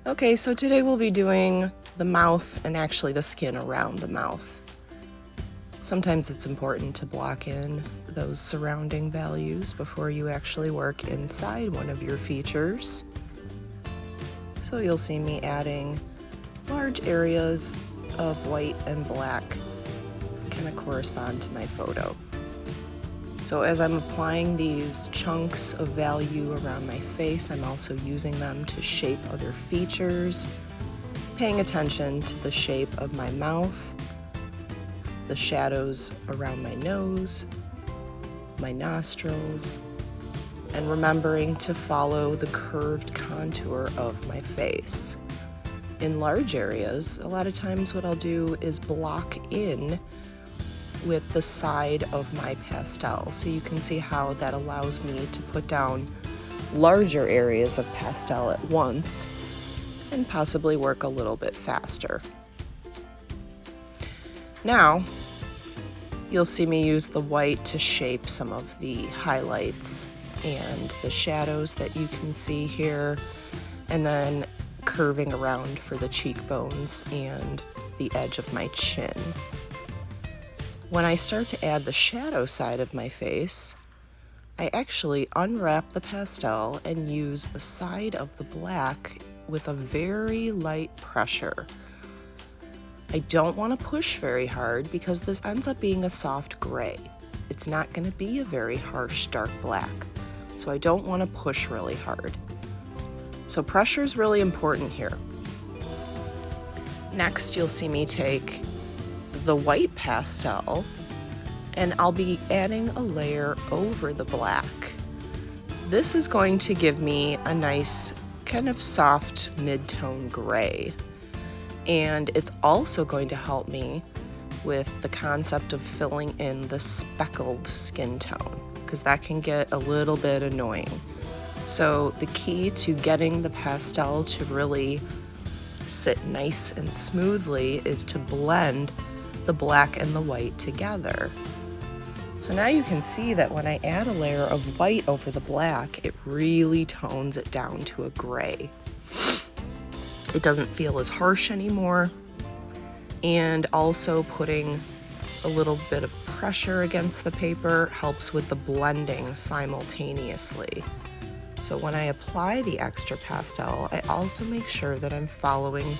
Okay, so today we'll be doing the mouth and actually the skin around the mouth. Sometimes it's important to block in those surrounding values before you actually work inside one of your features. So you'll see me adding large areas of white and black that kind of correspond to my photo. So as I'm applying these chunks of value around my face, I'm also using them to shape other features, paying attention to the shape of my mouth, the shadows around my nose, my nostrils, and remembering to follow the curved contour of my face. In large areas, a lot of times what I'll do is block in with the side of my pastel. So you can see how that allows me to put down larger areas of pastel at once and possibly work a little bit faster. Now, you'll see me use the white to shape some of the highlights and the shadows that you can see here, and then curving around for the cheekbones and the edge of my chin. When I start to add the shadow side of my face, I actually unwrap the pastel and use the side of the black with a very light pressure. I don't want to push very hard because this ends up being a soft gray. It's not going to be a very harsh dark black, so I don't want to push really hard. So pressure is really important here. Next, you'll see me take the white pastel and I'll be adding a layer over the black. This is going to give me a nice kind of soft mid-tone gray, and it's also going to help me with the concept of filling in the speckled skin tone, because that can get a little bit annoying. So the key to getting the pastel to really sit nice and smoothly is to blend the black and the white together. So now you can see that when I add a layer of white over the black, it really tones it down to a gray. It doesn't feel as harsh anymore, and also putting a little bit of pressure against the paper helps with the blending simultaneously. So when I apply the extra pastel, I also make sure that I'm following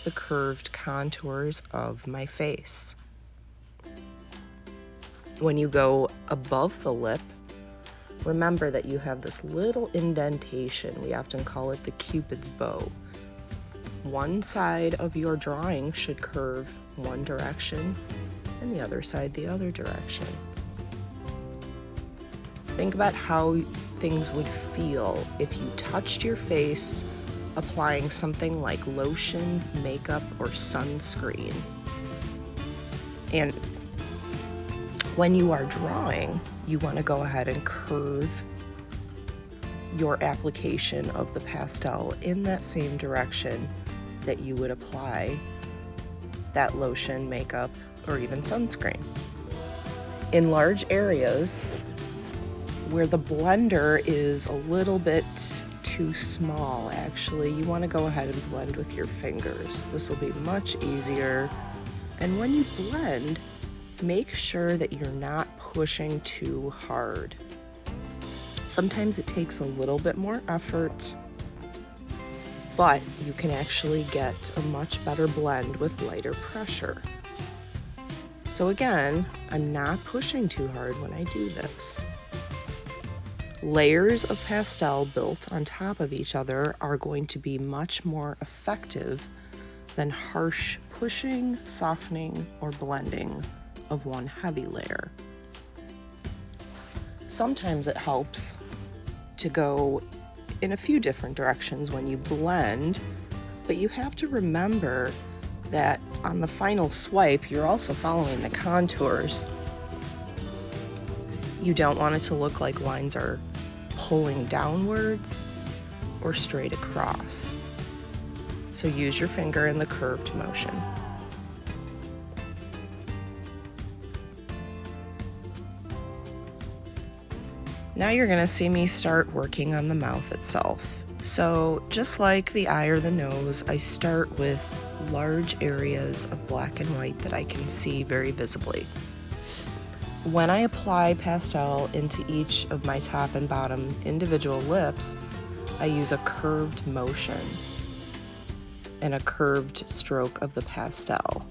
the curved contours of my face. When you go above the lip, remember that you have this little indentation. We often call it the Cupid's bow. One side of your drawing should curve one direction and the other side the other direction. Think about how things would feel if you touched your face applying something like lotion, makeup, or sunscreen. And when you are drawing, you want to go ahead and curve your application of the pastel in that same direction that you would apply that lotion, makeup, or even sunscreen. In large areas where the blender is a little bit too small, actually, you want to go ahead and blend with your fingers. This will be much easier. And when you blend, make sure that you're not pushing too hard. Sometimes it takes a little bit more effort, but you can actually get a much better blend with lighter pressure. So again, I'm not pushing too hard when I do this. Layers of pastel built on top of each other are going to be much more effective than harsh pushing, softening, or blending of one heavy layer. Sometimes it helps to go in a few different directions when you blend, but you have to remember that on the final swipe, you're also following the contours. You don't want it to look like lines are pulling downwards or straight across. So use your finger in the curved motion. Now you're going to see me start working on the mouth itself. So just like the eye or the nose, I start with large areas of black and white that I can see very visibly. When I apply pastel into each of my top and bottom individual lips, I use a curved motion and a curved stroke of the pastel.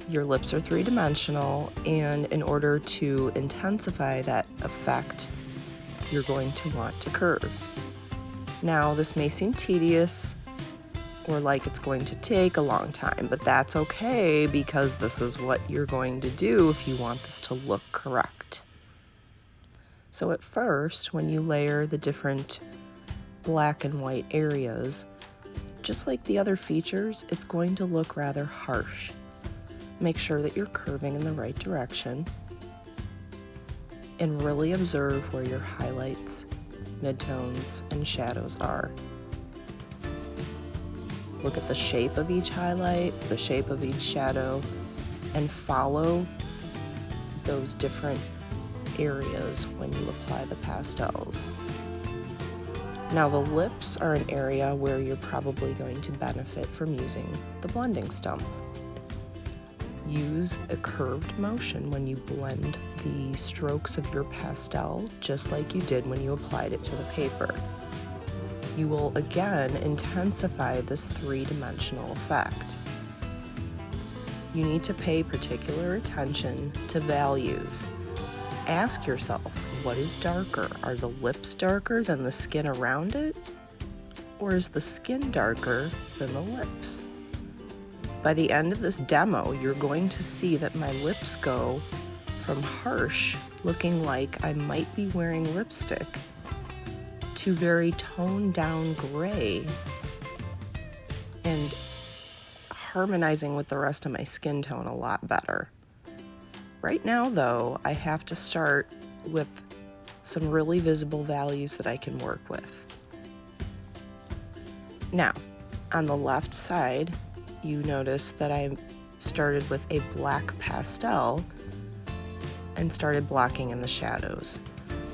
Your lips are three-dimensional, and in order to intensify that effect, you're going to want to curve. Now, this may seem tedious or like it's going to take a long time, but that's okay because this is what you're going to do if you want this to look correct. So at first, when you layer the different black and white areas, just like the other features, it's going to look rather harsh. Make sure that you're curving in the right direction and really observe where your highlights, midtones, and shadows are. Look at the shape of each highlight, the shape of each shadow, and follow those different areas when you apply the pastels. Now the lips are an area where you're probably going to benefit from using the blending stump. Use a curved motion when you blend the strokes of your pastel, just like you did when you applied it to the paper. You will again intensify this three-dimensional effect. You need to pay particular attention to values. Ask yourself, what is darker? Are the lips darker than the skin around it? Or is the skin darker than the lips? By the end of this demo, you're going to see that my lips go from harsh, looking like I might be wearing lipstick, to very toned down gray and harmonizing with the rest of my skin tone a lot better. Right now though, I have to start with some really visible values that I can work with. Now, on the left side, you notice that I started with a black pastel and started blocking in the shadows.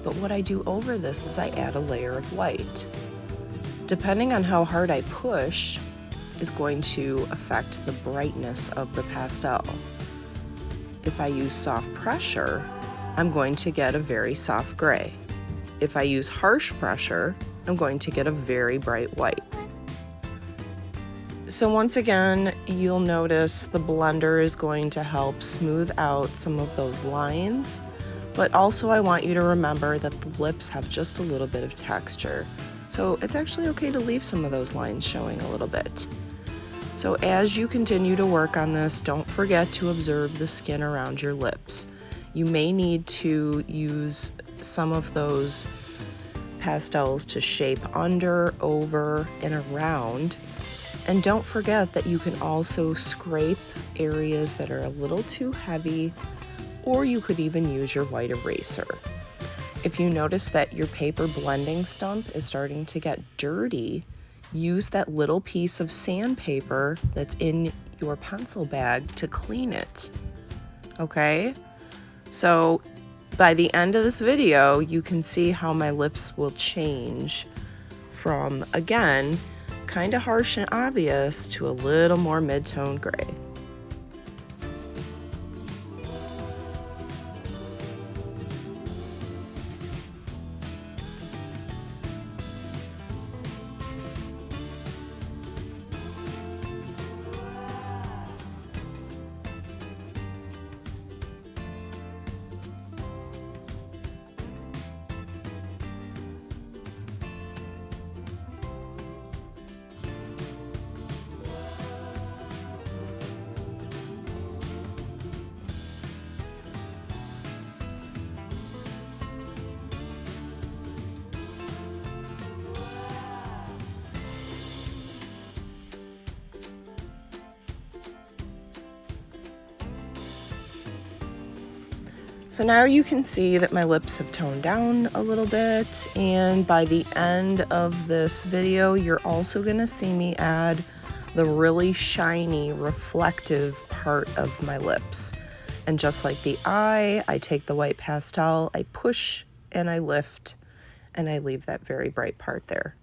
But what I do over this is I add a layer of white. Depending on how hard I push is going to affect the brightness of the pastel. If I use soft pressure, I'm going to get a very soft gray. If I use harsh pressure, I'm going to get a very bright white. So once again, you'll notice the blender is going to help smooth out some of those lines, but also I want you to remember that the lips have just a little bit of texture. So it's actually okay to leave some of those lines showing a little bit. So as you continue to work on this, don't forget to observe the skin around your lips. You may need to use some of those pastels to shape under, over, and around. And don't forget that you can also scrape areas that are a little too heavy, or you could even use your white eraser. If you notice that your paper blending stump is starting to get dirty, use that little piece of sandpaper that's in your pencil bag to clean it, okay? So by the end of this video, you can see how my lips will change from, again, kind of harsh and obvious to a little more mid-tone gray. So now you can see that my lips have toned down a little bit, and by the end of this video, you're also gonna see me add the really shiny, reflective part of my lips. And just like the eye, I take the white pastel, I push and I lift, and I leave that very bright part there.